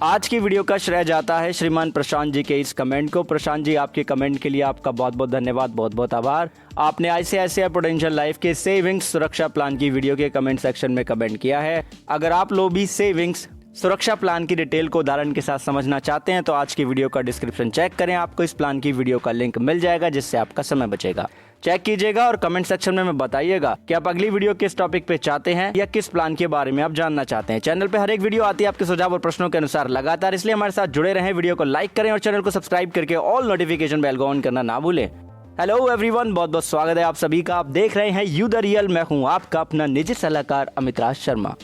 आज की वीडियो का श्रेय जाता है श्रीमान प्रशांत जी के इस कमेंट को। प्रशांत जी, आपके कमेंट के लिए आपका बहुत बहुत धन्यवाद, बहुत बहुत आभार। आपने आईसीआईसीआई प्रूडेंशियल लाइफ के सेविंग्स सुरक्षा प्लान की वीडियो के कमेंट सेक्शन में कमेंट किया है। अगर आप लोग भी सेविंग्स सुरक्षा प्लान की डिटेल को उदाहरण के साथ समझना चाहते हैं तो आज की वीडियो का डिस्क्रिप्शन चेक करें, आपको इस प्लान की वीडियो का लिंक मिल जाएगा जिससे आपका समय बचेगा। चेक कीजिएगा और कमेंट सेक्शन में बताइएगा कि आप अगली वीडियो किस टॉपिक पे चाहते हैं या किस प्लान के बारे में आप जानना चाहते हैं। चैनल पे हर एक वीडियो आती है आपके सुझाव और प्रश्नों के अनुसार लगातार, इसलिए हमारे साथ जुड़े रहें। वीडियो को लाइक करें और चैनल को सब्सक्राइब करके ऑल नोटिफिकेशन बेल को ऑन करना ना भूलें। हेलो एवरीवन, बहुत बहुत स्वागत है आप सभी का। आप देख रहे हैं यू द रियल, मैं हूँ आपका अपना निजी सलाहकार अमित राज शर्मा।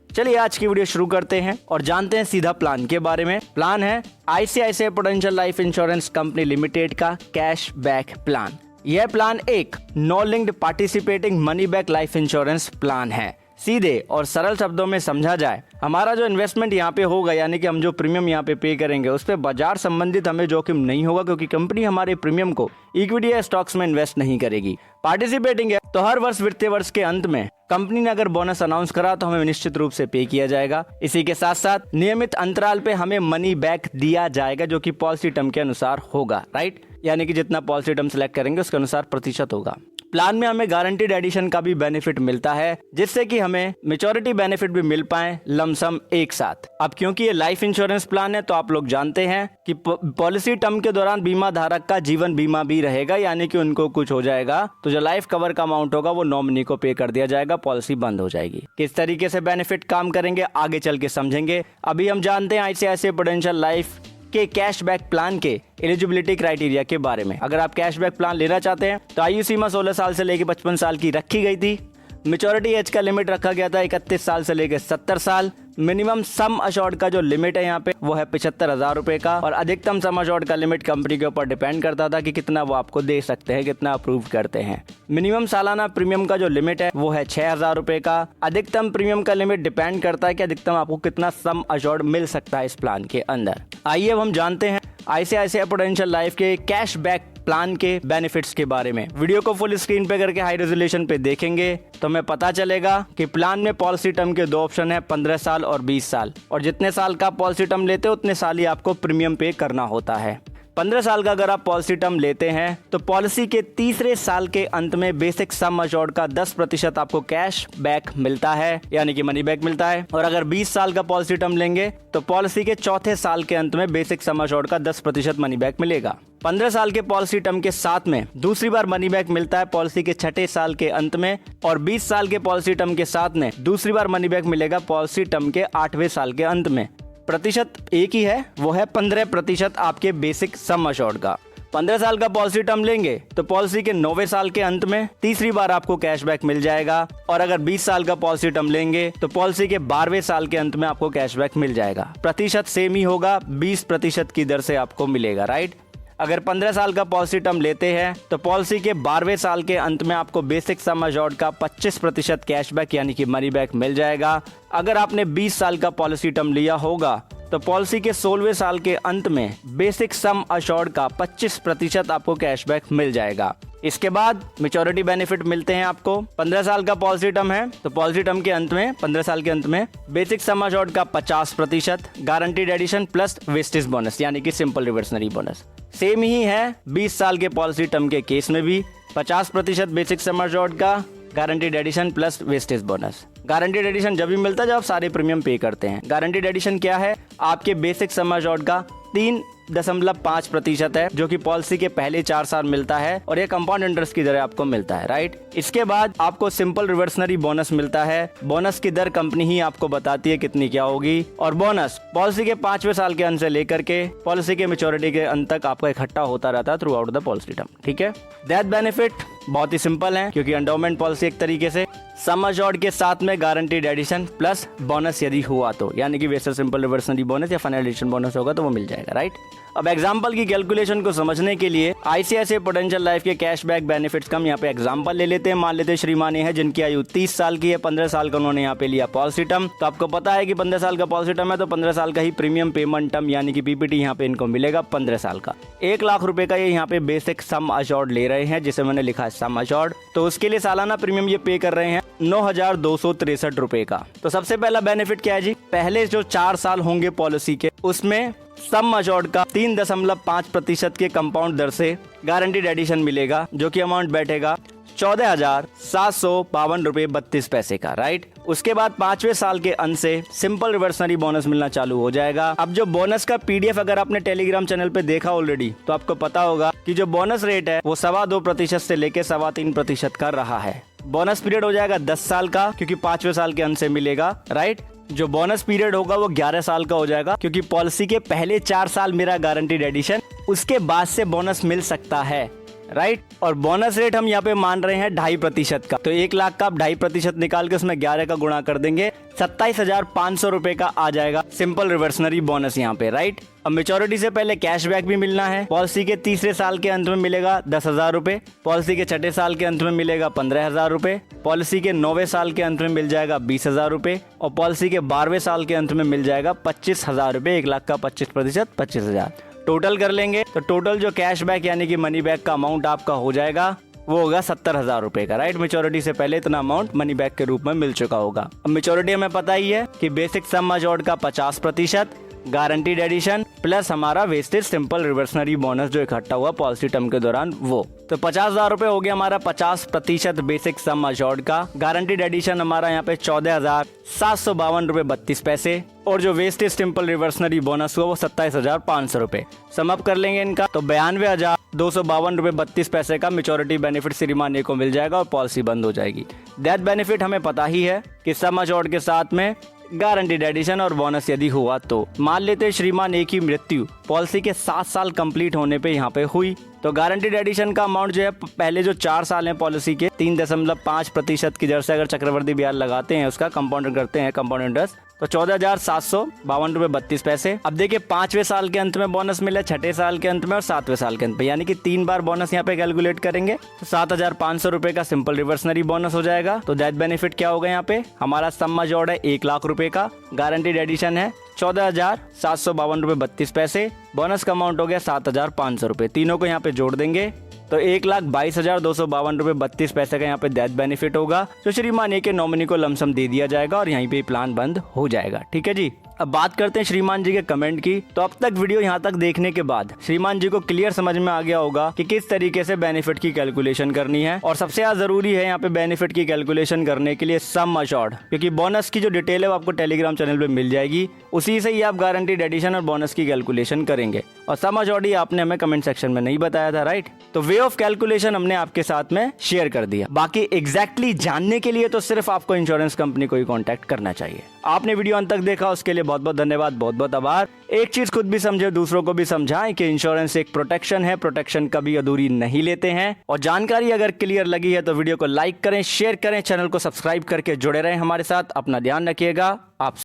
चलिए आज की वीडियो शुरू करते हैं और जानते हैं सीधा प्लान के बारे में। प्लान है ICICI Prudential Life Insurance Company Limited का कैश बैक प्लान। यह प्लान एक no linked participating money back life insurance plan है। सीधे और सरल शब्दों में समझा जाए, हमारा जो इन्वेस्टमेंट यहाँ पे होगा, यानी कि हम जो प्रीमियम यहाँ पे करेंगे उस पे बाजार संबंधित हमें जोखिम नहीं होगा, क्योंकि कंपनी हमारे प्रीमियम को इक्विटी या स्टॉक्स में इन्वेस्ट नहीं करेगी। पार्टिसिपेटिंग है तो हर वर्ष वित्तीय वर्ष के अंत में कंपनी ने अगर बोनस अनाउंस करा तो हमें निश्चित रूप से पे किया जाएगा। इसी के साथ साथ नियमित अंतराल पे हमें मनी बैक दिया जाएगा, जो कि पॉलिसी टर्म के अनुसार होगा, राइट। यानी कि जितना पॉलिसी टर्म सेलेक्ट करेंगे उसके अनुसार प्रतिशत होगा। प्लान में हमें गारंटीड एडिशन का भी बेनिफिट मिलता है, जिससे कि हमें मैच्योरिटी बेनिफिट भी मिल पाए लमसम एक साथ। अब क्योंकि ये लाइफ इंश्योरेंस प्लान है तो आप लोग जानते हैं कि पॉलिसी टर्म के दौरान बीमा धारक का जीवन बीमा भी रहेगा, यानी कि उनको कुछ हो जाएगा तो जो लाइफ कवर का अमाउंट होगा वो नॉमिनी को पे कर दिया जाएगा, पॉलिसी बंद हो जाएगी। किस तरीके से बेनिफिट काम करेंगे आगे चल के समझेंगे। अभी हम जानते हैं आईसीआईसीआई प्रूडेंशियल लाइफ के कैशबैक प्लान के एलिजिबिलिटी क्राइटेरिया के बारे में। अगर आप कैशबैक प्लान लेना चाहते हैं तो आयु सीमा 16 साल से लेकर 55 साल की रखी गई थी। मैच्योरिटी एज का लिमिट रखा गया था 31 साल से लेकर 70 साल। मिनिमम सम अशोर्ड का जो लिमिट है यहाँ पे वो है 75,000 रुपए का, और अधिकतम सम अशोर्ड का लिमिट कंपनी के ऊपर डिपेंड करता था कि कितना वो आपको दे सकते हैं, कितना अप्रूव करते हैं। मिनिमम सालाना प्रीमियम का जो लिमिट है वो है 6,000 रुपए का। अधिकतम प्रीमियम का लिमिट डिपेंड करता है कि अधिकतम आपको कितना सम अशोर्ड मिल सकता है इस प्लान के अंदर। आइए अब हम जानते हैं आईसीआईसीआई प्रूडेंशियल लाइफ के कैश बैक प्लान के बेनिफिट्स के बारे में। वीडियो को फुल स्क्रीन पे करके हाई रेजोल्यूशन पे देखेंगे तो हमें पता चलेगा कि प्लान में पॉलिसी टर्म के 2 ऑप्शन है, 15 साल और 20 साल। और जितने साल का पॉलिसी टर्म लेते हो उतने साल ही आपको प्रीमियम पे करना होता है। 15 साल का अगर आप पॉलिसी टर्म लेते हैं तो पॉलिसी के तीसरे साल के अंत में बेसिक सम अशोर्ड का 10% आपको कैश बैक मिलता है, यानी कि मनी बैक मिलता है। और अगर 20 साल का पॉलिसी टर्म लेंगे तो पॉलिसी के चौथे साल के अंत में बेसिक सम अशोर्ड का 10% मनी बैक मिलेगा। 15 साल के पॉलिसी टर्म के साथ में दूसरी बार मनी बैक मिलता है पॉलिसी के छठे साल के अंत में, और 20 साल के पॉलिसी टर्म के साथ में दूसरी बार मनी बैक मिलेगा पॉलिसी टर्म के 8वें साल के अंत में। प्रतिशत एक ही है, वो है 15% आपके बेसिक सम अशोर्ड का। 15 साल का पॉलिसी टर्म लेंगे तो पॉलिसी के 9वें साल के अंत में तीसरी बार आपको कैशबैक मिल जाएगा, और अगर 20 साल का पॉलिसी टर्म लेंगे तो पॉलिसी के 12वें साल के अंत में आपको कैशबैक मिल जाएगा। प्रतिशत सेम ही होगा, 20% की दर से आपको मिलेगा, राइट। अगर 15 साल का पॉलिसी टर्म लेते हैं तो पॉलिसी के 12वें साल के अंत में आपको बेसिक सम अशोर्ड का 25% कैशबैक यानी कि मनी बैक मिल जाएगा। अगर आपने 20 साल का पॉलिसी टर्म लिया होगा तो पॉलिसी के 16वें साल के अंत में बेसिक सम अशोर्ड का 25% आपको कैशबैक मिल जाएगा। इसके बाद मैच्योरिटी बेनिफिट मिलते हैं आपको। 15 साल का पॉलिसी टर्म है तो पॉलिसी टर्म के अंत में 15 साल के अंत में बेसिक सम अशोर्ड का 50%, guaranteed addition plus vested bonus यानी कि सिंपल रिवर्सनरी बोनस सेम ही है। 20 साल के पॉलिसी टर्म के केस में भी 50% बेसिक सम अशोर्ड का, guaranteed addition plus vested bonus. Guaranteed addition जब भी मिलता है जब आप सारे प्रीमियम पे करते हैं। गारंटीड एडिशन क्या है? आपके बेसिक सम अशोर्ड का 3.5% है, जो कि पॉलिसी के पहले 4 साल मिलता है, और ये कंपाउंड इंटरेस्ट की दर आपको मिलता है, राइट। इसके बाद आपको सिंपल रिवर्सनरी बोनस मिलता है। बोनस की दर कंपनी ही आपको बताती है कितनी क्या होगी, और बोनस पॉलिसी के 5वें साल के अंत से लेकर के पॉलिसी के मैच्योरिटी के अंत तक आपका इकट्ठा होता रहता है through out the policy term, ठीक है। डेथ बेनिफिट बहुत ही सिंपल है, क्योंकि एंडोमेंट पॉलिसी एक तरीके से सम अशोर्ड के साथ में गारंटीड एडिशन प्लस बोनस यदि हुआ तो, यानी कि वैसे सिंपल रिवर्सनरी बोनस या फाइनल एडिशन बोनस होगा तो वो मिल जाएगा, राइट। अब एग्जांपल की कैलकुलेशन को समझने के लिए आईसीआईसीआई प्रूडेंशियल लाइफ के कैशबैक बेनिफिट्स का हम यहाँ पे एग्जांपल ले लेते हैं। मान लेते हैं श्रीमान है जिनकी आयु 30 साल की है, 15 साल का उन्होंने यहाँ पे लिया पॉलिसी टर्म। तो आपको पता है कि 15 साल का पॉलिसी टर्म है तो 15 साल का ही प्रीमियम पेमेंट टर्म यानी कि पीपीटी यहाँ पे इनको मिलेगा 15 साल का। 1 लाख रुपए का ये यहाँ पे बेसिक सम अशोर्ड ले रहे हैं, जिसे मैंने लिखा है सम अशोर्ड। तो उसके लिए सालाना प्रीमियम ये पे कर रहे हैं 9,263 रुपए का। तो सबसे पहला बेनिफिट क्या है जी, पहले जो 4 साल होंगे पॉलिसी के उसमें सम अश्योर्ड का 3.5% के कंपाउंड दर से गारंटीड एडिशन मिलेगा, जो कि अमाउंट बैठेगा 14,752 रुपए 32 पैसे का, राइट। उसके बाद 5वें साल के अंत से सिंपल रिवर्सनरी बोनस मिलना चालू हो जाएगा। अब जो बोनस का PDF अगर आपने टेलीग्राम चैनल पे देखा ऑलरेडी, तो आपको पता होगा कि जो बोनस रेट है वो 2.25% से लेके 3.25% का रहा है। बोनस पीरियड हो जाएगा 10 साल का, क्योंकि 5वें साल के अंत से मिलेगा, राइट। जो बोनस पीरियड होगा वो 11 साल का हो जाएगा, क्योंकि पॉलिसी के पहले 4 साल मेरा गारंटीड एडिशन, उसके बाद से बोनस मिल सकता है, राइट। और बोनस रेट हम यहाँ पे मान रहे हैं 2.5% का। तो 1 लाख का आप 2.5% निकाल के उसमें 11 का गुणा कर देंगे, 27,500 रुपए का आ जाएगा सिंपल रिवर्सनरी बोनस यहाँ पे, राइट। अब मेच्योरिटी से पहले कैशबैक भी मिलना है। पॉलिसी के 3रे साल के अंत में मिलेगा 10,000 रुपए, पॉलिसी के 6ठे साल के अंत में मिलेगा 15,000 रुपए, पॉलिसी के 9वें साल के अंत में मिल जाएगा 20,000 रुपए, और पॉलिसी के 12वें साल के अंत में मिल जाएगा 25,000 रुपए। 1 लाख का 25% 25,000 टोटल कर लेंगे, तो टोटल जो कैशबैक यानी कि मनी बैक का अमाउंट आपका हो जाएगा वो होगा 70,000 रुपए का, राइट। मेच्योरिटी से पहले इतना अमाउंट मनी बैक के रूप में मिल चुका होगा। अब मेच्योरिटी हमें पता ही है कि बेसिक सम अश्योर्ड का 50%, गारंटीड एडिशन प्लस हमारा वेस्टेज सिंपल रिवर्सनरी बोनस जो इकट्ठा हुआ पॉलिसी टर्म के दौरान वो, तो 50,000 रुपए हो गया हमारा 50% बेसिक सम अश्योर्ड का। गारंटीड एडिशन हमारा यहाँ पे 14,752 रुपए 32 पैसे, और जो वेस्टेज सिंपल रिवर्सनरी बोनस हुआ वो 27,500 रुपए। सम अप कर लेंगे इनका तो 92,252 रुपए 32 पैसे का मेच्योरिटी बेनिफिट श्रीमान को मिल जाएगा और पॉलिसी बंद हो जाएगी। डेथ बेनिफिट हमें पता ही है कि सम अश्योर्ड के साथ में गारंटीड एडिशन और बोनस यदि हुआ तो मान लेते श्रीमान की मृत्यु पॉलिसी के 7 साल कंप्लीट होने पे यहाँ पे हुई, तो गारंटीड एडिशन का अमाउंट जो है पहले जो 4 साल हैं पॉलिसी के 3.5% की दर से अगर चक्रवर्ती ब्याज लगाते हैं, उसका कंपाउंड करते हैं कंपाउंड इंटरेस्ट, तो 14,752 रुपए 32 पैसे। अब देखिए 5वें साल के अंत में बोनस मिला, 6ठे साल के अंत में और 7वें साल के अंत में, यानी कि 3 बार बोनस यहाँ पे कैलकुलेट करेंगे तो 7,500 रुपए का सिंपल रिवर्सनरी बोनस हो जाएगा। तो डेथ बेनिफिट क्या होगा यहाँ पे, हमारा सम अश्योर्ड है 1 लाख रुपए का, गारंटीड एडिशन है 14,752 रुपए 32 पैसे, बोनस का अमाउंट हो गया 7,500 रुपए। तीनों को यहाँ पे जोड़ देंगे तो 1,22,252 रुपए 32 पैसे का यहाँ पे डेथ बेनिफिट होगा, जो श्रीमान के नॉमिनी को लमसम दे दिया जाएगा और यहीं पे प्लान बंद हो जाएगा। ठीक है जी। अब बात करते हैं श्रीमान जी के कमेंट की। तो अब तक वीडियो यहाँ तक देखने के बाद श्रीमान जी को क्लियर समझ में आ गया होगा कि किस तरीके से बेनिफिट की कैलकुलेशन करनी है, और सबसे ज्यादा जरूरी है यहाँ पे बेनिफिट की कैलकुलेशन करने के लिए सम अश्योर्ड, क्योंकि बोनस की जो डिटेल है वो आपको टेलीग्राम चैनल पे मिल जाएगी, उसी से ही आप गारंटीड एडिशन और बोनस की कैलकुलेशन करेंगे। और सम अश्योर्ड ही आपने हमें कमेंट सेक्शन में नहीं बताया था, राइट। तो वे ऑफ कैलकुलेशन हमने आपके साथ में शेयर कर दिया। बाकी एग्जैक्टली जानने के लिए तो सिर्फ आपको इंश्योरेंस कंपनी को ही कॉन्टैक्ट करना चाहिए। आपने वीडियो अंत तक देखा उसके लिए बहुत बहुत धन्यवाद, बहुत बहुत आभार। एक चीज खुद भी समझे, दूसरों को भी समझाएं कि इंश्योरेंस एक प्रोटेक्शन है, प्रोटेक्शन कभी अधूरी नहीं लेते हैं। और जानकारी अगर क्लियर लगी है तो वीडियो को लाइक करें, शेयर करें, चैनल को सब्सक्राइब करके जुड़े रहें हमारे साथ। अपना ध्यान रखिएगा। आप